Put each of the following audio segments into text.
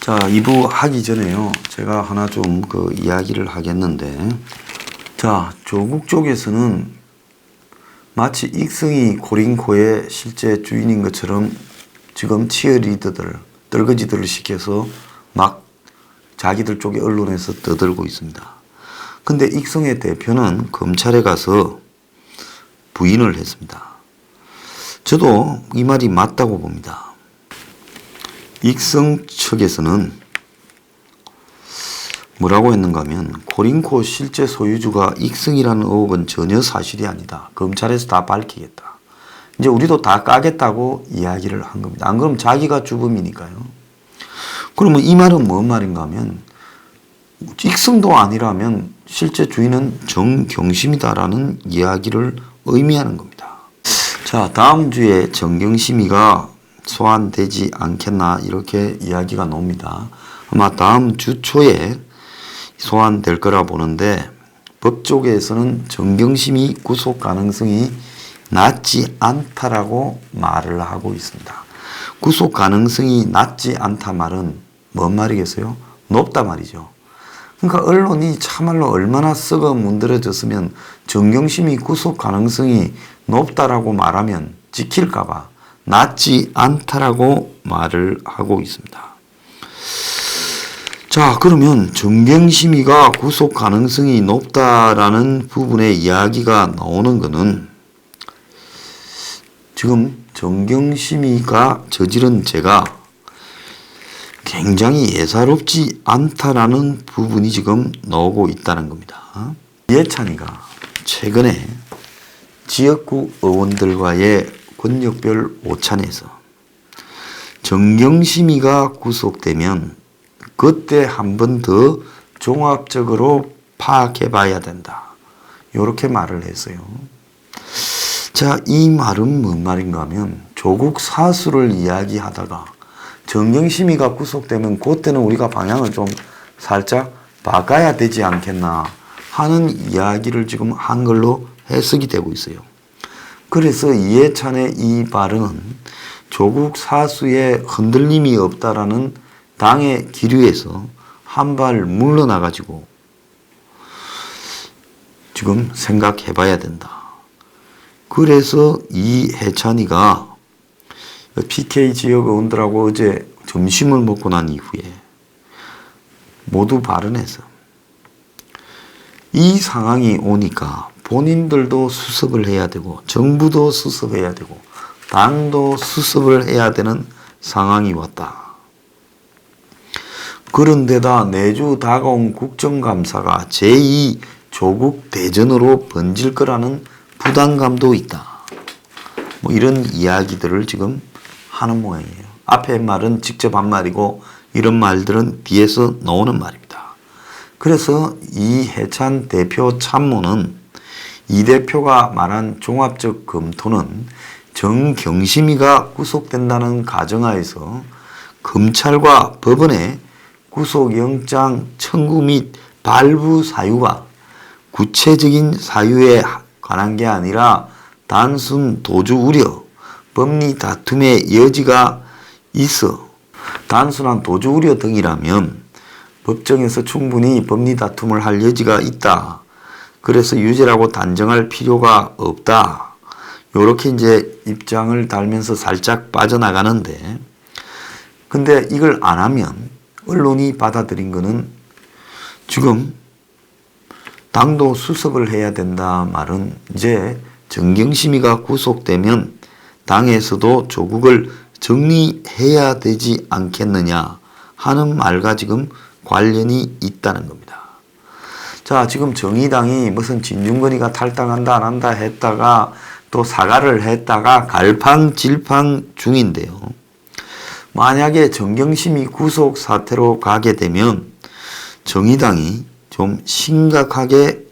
자, 2부 하기 전에요. 제가 하나 좀 이야기를 하겠는데, 자, 조국 쪽에서는 마치 익성이 고링코의 실제 주인인 것처럼 지금 치어리더들, 떨거지들을 시켜서 막 자기들 쪽의 언론에서 떠들고 있습니다. 근데 익성의 대표는 검찰에 가서 부인을 했습니다. 저도 이 말이 맞다고 봅니다. 익성 측에서는 뭐라고 했는가 하면 고링코 실제 소유주가 익성이라는 의혹은 전혀 사실이 아니다. 검찰에서 다 밝히겠다. 이제 우리도 다 까겠다고 이야기를 한 겁니다. 안 그러면 자기가 죽음이니까요. 그러면 이 말은 뭔 말인가 하면 익성도 아니라면 실제 주인은 정경심이다라는 이야기를 의미하는 겁니다. 자, 다음 주에 정경심이가 소환되지 않겠나 이렇게 이야기가 나옵니다. 아마 다음 주 초에 소환될 거라 보는데 법 쪽에서는 정경심이 구속 가능성이 낮지 않다라고 말을 하고 있습니다. 구속 가능성이 낮지 않다 말은 뭔 말이겠어요? 높다 말이죠. 그러니까 언론이 참말로 얼마나 썩어 문드러졌으면 정경심이 구속 가능성이 높다라고 말하면 지킬까봐 낮지 않다라고 말을 하고 있습니다. 자, 그러면 정경심이가 구속 가능성이 높다라는 부분의 이야기가 나오는 것은 지금 정경심이가 저지른 죄가 굉장히 예사롭지 않다라는 부분이 지금 나오고 있다는 겁니다. 이해찬이가 최근에 지역구 의원들과의 권역별 오찬에서 정경심이가 구속되면 그때 한 번 더 종합적으로 파악해 봐야 된다. 이렇게 말을 했어요. 자, 이 말은 뭔 말인가 하면 조국 사수를 이야기하다가 정경심이가 구속되면 그때는 우리가 방향을 좀 살짝 바꿔야 되지 않겠나 하는 이야기를 지금 한글로 해석이 되고 있어요. 그래서 이해찬의 이 발언은 조국 사수에 흔들림이 없다라는 당의 기류에서 한 발 물러나가지고 지금 생각해 봐야 된다. 그래서 이해찬이가 PK 지역 의원들하고 어제 점심을 먹고 난 이후에 모두 발언해서 이 상황이 오니까 본인들도 수습을 해야 되고 정부도 수습해야 되고 당도 수습을 해야 되는 상황이 왔다. 그런데다 내주 다가온 국정감사가 제2 조국 대전으로 번질 거라는 부담감도 있다. 뭐 이런 이야기들을 지금 하는 모양이에요. 앞에 말은 직접 한 말이고 이런 말들은 뒤에서 나오는 말입니다. 그래서 이해찬 대표 참모는 이 대표가 말한 종합적 검토는 정경심이가 구속된다는 가정하에서 검찰과 법원의 구속영장 청구 및 발부 사유가 구체적인 사유에 관한 게 아니라 단순 도주 우려, 법리 다툼의 여지가 있어 단순한 도주 우려 등이라면 법정에서 충분히 법리 다툼을 할 여지가 있다. 그래서 유죄라고 단정할 필요가 없다. 요렇게 이제 입장을 달면서 살짝 빠져나가는데, 근데 이걸 안 하면 언론이 받아들인 거는 지금 당도 수습을 해야 된다 말은 이제 정경심이가 구속되면 당에서도 조국을 정리해야 되지 않겠느냐 하는 말과 지금 관련이 있다는 겁니다. 자, 지금 정의당이 무슨 진중권이가 탈당한다 안 한다 했다가 또 사과를 했다가 갈팡질팡 중인데요. 만약에 정경심이 구속 사태로 가게 되면 정의당이 좀 심각하게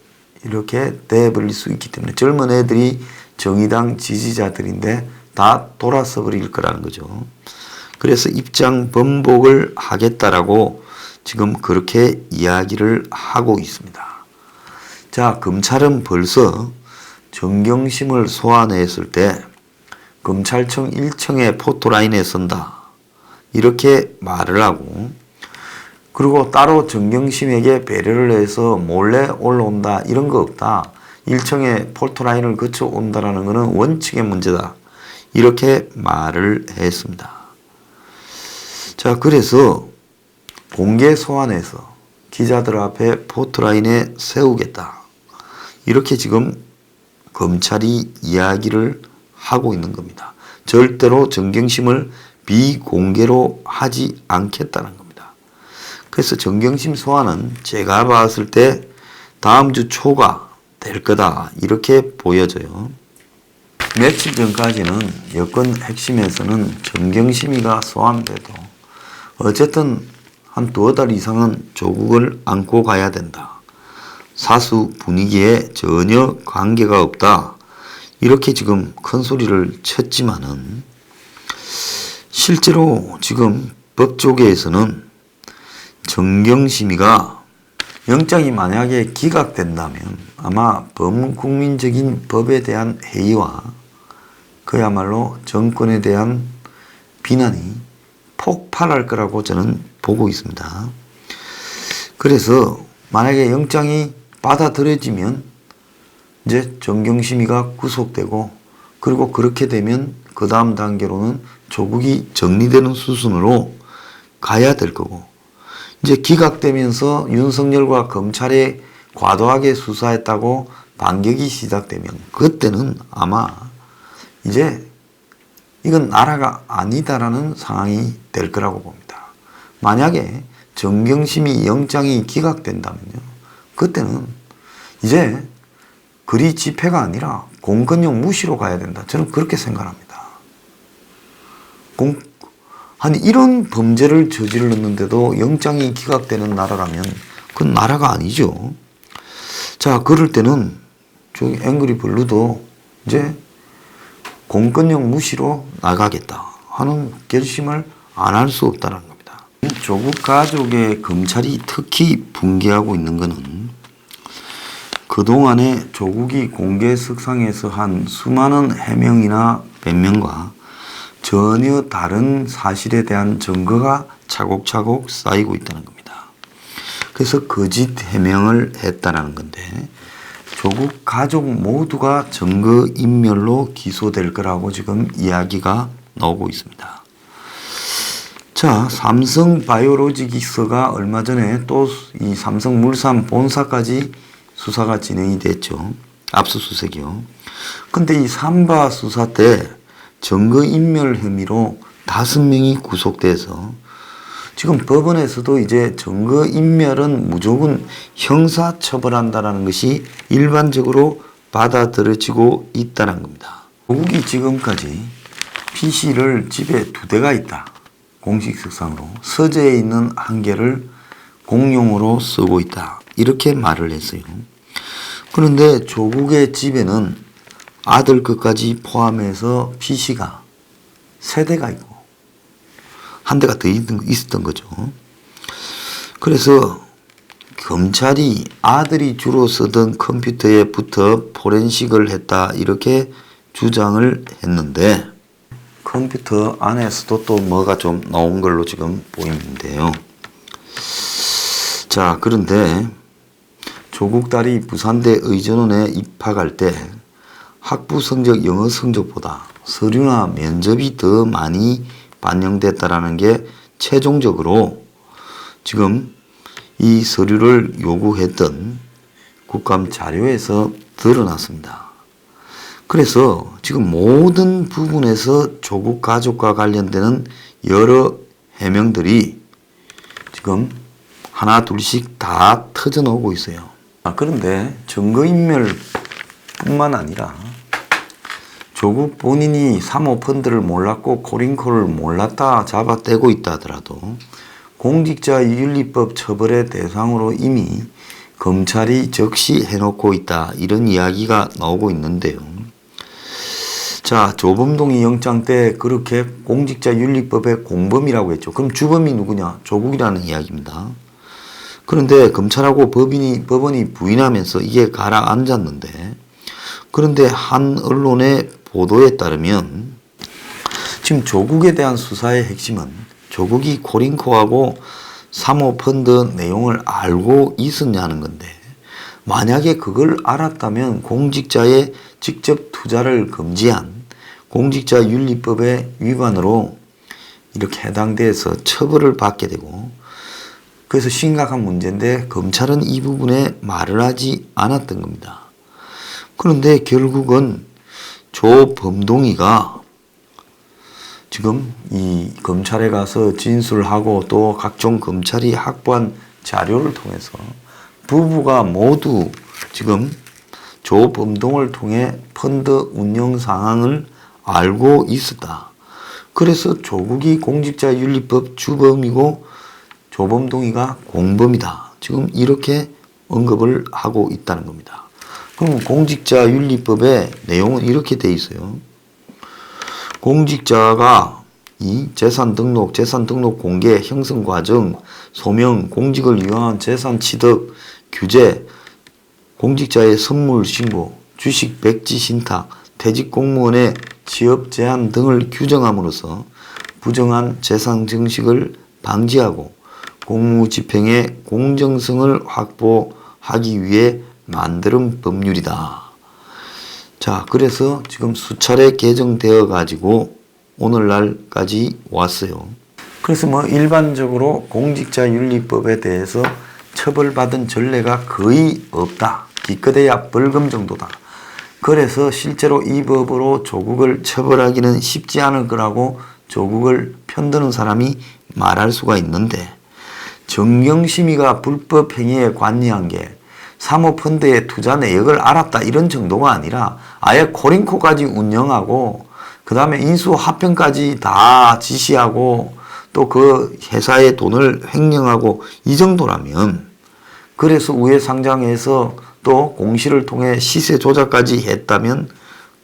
이렇게 돼버릴 수 있기 때문에 젊은 애들이 정의당 지지자들인데 다 돌아서 버릴 거라는 거죠. 그래서 입장 번복을 하겠다라고 지금 그렇게 이야기를 하고 있습니다. 자, 검찰은 벌써 정경심을 소환했을 때 검찰청 1층의 포토라인에 선다. 이렇게 말을 하고 그리고 따로 정경심에게 배려를 해서 몰래 올라온다 이런 거 없다. 일청의 폴토라인을 거쳐 온다라는 것은 원칙의 문제다. 이렇게 말을 했습니다. 자, 그래서 공개 소환해서 기자들 앞에 폴토라인에 세우겠다. 이렇게 지금 검찰이 이야기를 하고 있는 겁니다. 절대로 정경심을 비공개로 하지 않겠다는 겁니다. 그래서 정경심 소환은 제가 봤을 때 다음 주 초가 될 거다 이렇게 보여져요. 며칠 전까지는 여권 핵심에서는 정경심이가 소환돼도 어쨌든 한 두어 달 이상은 조국을 안고 가야 된다. 사수 분위기에 전혀 관계가 없다. 이렇게 지금 큰 소리를 쳤지만은 실제로 지금 법조계에서는 정경심이가 영장이 만약에 기각된다면 아마 범국민적인 법에 대한 회의와 그야말로 정권에 대한 비난이 폭발할 거라고 저는 보고 있습니다. 그래서 만약에 영장이 받아들여지면 이제 정경심이가 구속되고 그리고 그렇게 되면 그 다음 단계로는 조국이 정리되는 수순으로 가야 될 거고 이제 기각되면서 윤석열과 검찰에 과도하게 수사했다고 반격이 시작되면 그때는 아마 이제 이건 나라가 아니다라는 상황이 될 거라고 봅니다. 만약에 정경심이 영장이 기각된다면요. 그때는 이제 거리 집회가 아니라 공권력 무시로 가야 된다. 저는 그렇게 생각합니다. 아니 이런 범죄를 저질렀는데도 영장이 기각되는 나라라면 그건 나라가 아니죠. 자, 그럴 때는 저기 앵그리 블루도 이제 공권력 무시로 나가겠다 하는 결심을 안 할 수 없다는 겁니다. 조국 가족의 검찰이 특히 붕괴하고 있는 것은 그동안에 조국이 공개석상에서 한 수많은 해명이나 변명과 전혀 다른 사실에 대한 증거가 차곡차곡 쌓이고 있다는 겁니다. 그래서 거짓 해명을 했다는 건데 조국 가족 모두가 증거인멸로 기소될 거라고 지금 이야기가 나오고 있습니다. 자, 삼성바이오로직스가 얼마 전에 또 이 삼성물산 본사까지 수사가 진행이 됐죠. 압수수색이요. 근데 이 삼바 수사 때 증거인멸 혐의로 5명이 구속돼서 지금 법원에서도 이제 증거인멸은 무조건 형사처벌한다는 것이 일반적으로 받아들여지고 있다는 겁니다. 조국이 지금까지 PC를 집에 2대가 있다. 공식석상으로 서재에 있는 1개를 공용으로 쓰고 있다. 이렇게 말을 했어요. 그런데 조국의 집에는 아들 것까지 포함해서 PC가 3대가 있고 1대가 더 있었던 거죠. 그래서 검찰이 아들이 주로 쓰던 컴퓨터에부터 포렌식을 했다 이렇게 주장을 했는데 컴퓨터 안에서도 또 뭐가 좀 나온 걸로 지금 보이는데요. 자, 그런데 조국 딸이 부산대 의전원에 입학할 때 학부 성적, 영어 성적보다 서류나 면접이 더 많이 반영됐다라는 게 최종적으로 지금 이 서류를 요구했던 국감 자료에서 드러났습니다. 그래서 지금 모든 부분에서 조국 가족과 관련되는 여러 해명들이 지금 하나 둘씩 다 터져 나오고 있어요. 그런데 증거인멸 뿐만 아니라 조국 본인이 사모펀드를 몰랐고 코링코를 몰랐다 잡아떼고 있다 하더라도 공직자윤리법 처벌의 대상으로 이미 검찰이 적시해놓고 있다 이런 이야기가 나오고 있는데요. 자, 조범동이 영장 때 그렇게 공직자윤리법의 공범이라고 했죠. 그럼 주범이 누구냐? 조국이라는 이야기입니다. 그런데 검찰하고 법원이 부인하면서 이게 가라앉았는데 그런데 한 언론의 보도에 따르면 지금 조국에 대한 수사의 핵심은 조국이 코링코하고 사모펀드 내용을 알고 있었냐는 건데, 만약에 그걸 알았다면 공직자의 직접 투자를 금지한 공직자윤리법의 위반으로 이렇게 해당돼서 처벌을 받게 되고, 그래서 심각한 문제인데 검찰은 이 부분에 말을 하지 않았던 겁니다. 그런데 결국은 조범동이가 지금 이 검찰에 가서 진술을 하고 또 각종 검찰이 확보한 자료를 통해서 부부가 모두 지금 조범동을 통해 펀드 운영 상황을 알고 있었다. 그래서 조국이 공직자윤리법 주범이고 조범동이가 공범이다. 지금 이렇게 언급을 하고 있다는 겁니다. 그럼 공직자윤리법의 내용은 이렇게 돼 있어요. 공직자가 이 재산 등록 공개, 형성 과정, 소명, 공직을 위한 재산 취득, 규제, 공직자의 선물 신고, 주식 백지 신탁, 퇴직 공무원의 취업 제한 등을 규정함으로써 부정한 재산 증식을 방지하고 공무 집행의 공정성을 확보하기 위해 만드는 법률이다. 자, 그래서 지금 수차례 개정되어 가지고 오늘날까지 왔어요. 그래서 뭐 일반적으로 공직자윤리법에 대해서 처벌받은 전례가 거의 없다. 기껏해야 벌금 정도다. 그래서 실제로 이 법으로 조국을 처벌하기는 쉽지 않을 거라고 조국을 편드는 사람이 말할 수가 있는데, 정경심이가 불법 행위에 관여한 게 사모펀드의 투자 내역을 알았다 이런 정도가 아니라 아예 코링코까지 운영하고 그 다음에 인수합병까지 다 지시하고 또 그 회사의 돈을 횡령하고 이 정도라면, 그래서 우회상장해서 또 공시를 통해 시세 조작까지 했다면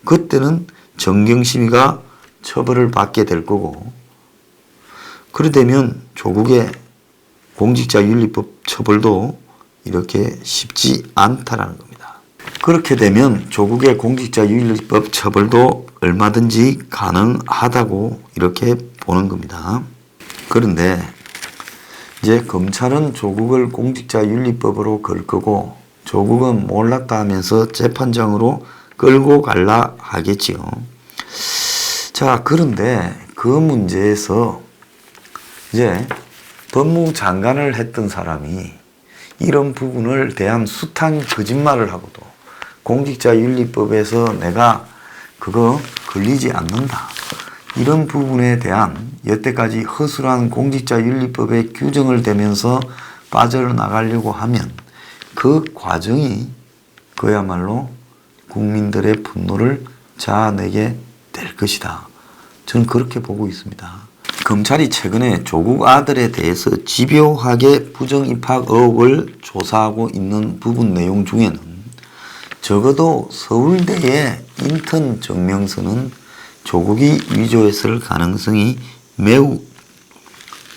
그때는 정경심이가 처벌을 받게 될 거고, 그러되면 조국의 공직자윤리법 처벌도 이렇게 쉽지 않다라는 겁니다. 그렇게 되면 조국의 공직자윤리법 처벌도 얼마든지 가능하다고 이렇게 보는 겁니다. 그런데 이제 검찰은 조국을 공직자윤리법으로 걸 거고 조국은 몰랐다 하면서 재판장으로 끌고 갈라 하겠지요. 자, 그런데 그 문제에서 이제 법무부 장관을 했던 사람이 이런 부분을 대한 숱한 거짓말을 하고도 공직자윤리법에서 내가 그거 걸리지 않는다, 이런 부분에 대한 여태까지 허술한 공직자윤리법의 규정을 대면서 빠져나가려고 하면 그 과정이 그야말로 국민들의 분노를 자아내게 될 것이다. 저는 그렇게 보고 있습니다. 검찰이 최근에 조국 아들에 대해서 집요하게 부정입학 의혹을 조사하고 있는 부분 내용 중에는 적어도 서울대의 인턴 증명서는 조국이 위조했을 가능성이 매우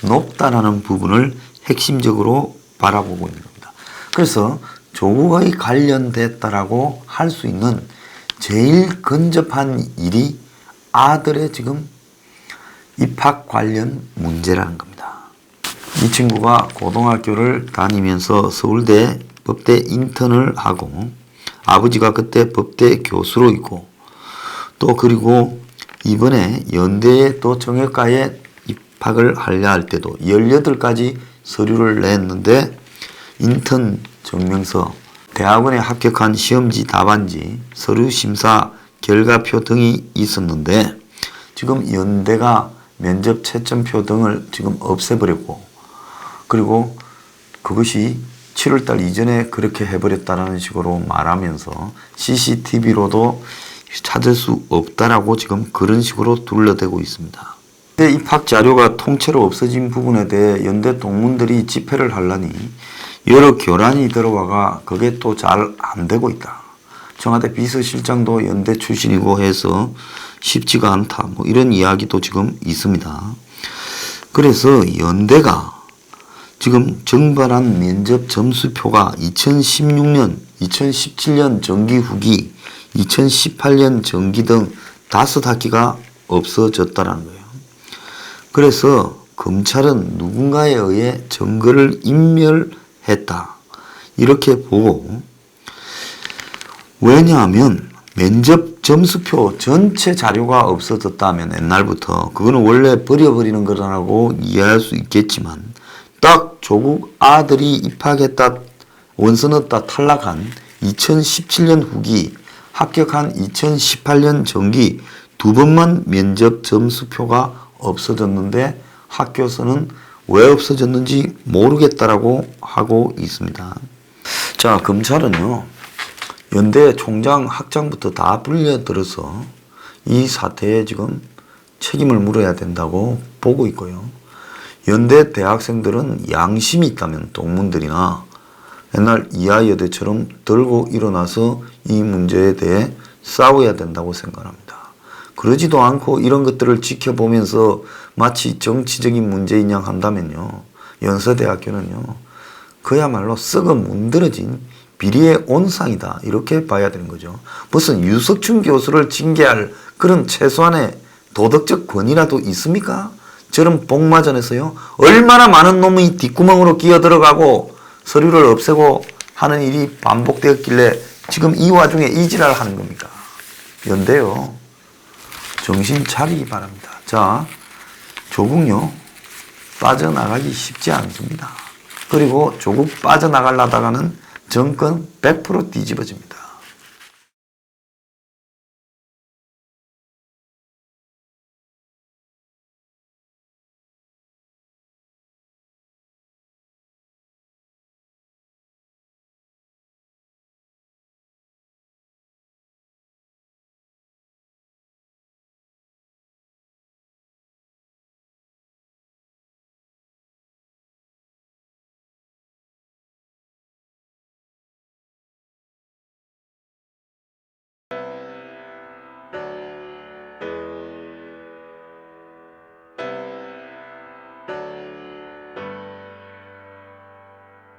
높다라는 부분을 핵심적으로 바라보고 있는 겁니다. 그래서 조국의 관련됐다라고 할 수 있는 제일 근접한 일이 아들의 지금 입학 관련 문제라는 겁니다. 이 친구가 고등학교를 다니면서 서울대 법대 인턴을 하고 아버지가 그때 법대 교수로 있고 또 그리고 이번에 연대에 또 정외과에 입학을 하려 할 때도 18가지 서류를 냈는데 인턴 증명서, 대학원에 합격한 시험지 답안지, 서류 심사 결과표 등이 있었는데 지금 연대가 면접 채점표 등을 지금 없애버렸고, 그리고 그것이 7월달 이전에 그렇게 해버렸다는 식으로 말하면서 CCTV로도 찾을 수 없다라고 지금 그런 식으로 둘러대고 있습니다. 입학 자료가 통째로 없어진 부분에 대해 연대 동문들이 집회를 하려니 여러 교란이 들어와가 그게 또 잘 안 되고 있다. 청와대 비서실장도 연대 출신이고 해서 쉽지가 않다. 뭐 이런 이야기도 지금 있습니다. 그래서 연대가 지금 정발한 면접 점수표가 2016년, 2017년 정기 후기, 2018년 정기 등 5학기가 없어졌다는 거예요. 그래서 검찰은 누군가에 의해 증거를 인멸했다. 이렇게 보고, 왜냐하면 면접 점수표 전체 자료가 없어졌다면 옛날부터 그거는 원래 버려버리는 거라고 이해할 수 있겠지만 딱 조국 아들이 입학했다 원서 넣었다 탈락한 2017년 후기 합격한 2018년 정기 두 번만 면접 점수표가 없어졌는데 학교에서는 왜 없어졌는지 모르겠다라고 하고 있습니다. 자, 검찰은요 연대 총장 학장부터 다 불려들어서 이 사태에 지금 책임을 물어야 된다고 보고 있고요. 연대 대학생들은 양심이 있다면 동문들이나 옛날 이하여대처럼 들고 일어나서 이 문제에 대해 싸워야 된다고 생각합니다. 그러지도 않고 이런 것들을 지켜보면서 마치 정치적인 문제인 양 한다면요. 연세대학교는요. 그야말로 썩어 문드러진 비리의 온상이다. 이렇게 봐야 되는 거죠. 무슨 유석춘 교수를 징계할 그런 최소한의 도덕적 권위라도 있습니까? 저런 복마전에서요. 얼마나 많은 놈이 뒷구멍으로 끼어들어가고 서류를 없애고 하는 일이 반복되었길래 지금 이 와중에 이지랄 하는 겁니까? 연대요. 정신 차리기 바랍니다. 자, 조국요. 빠져나가기 쉽지 않습니다. 그리고 조국 빠져나가려다가는 정권 100% 뒤집어집니다.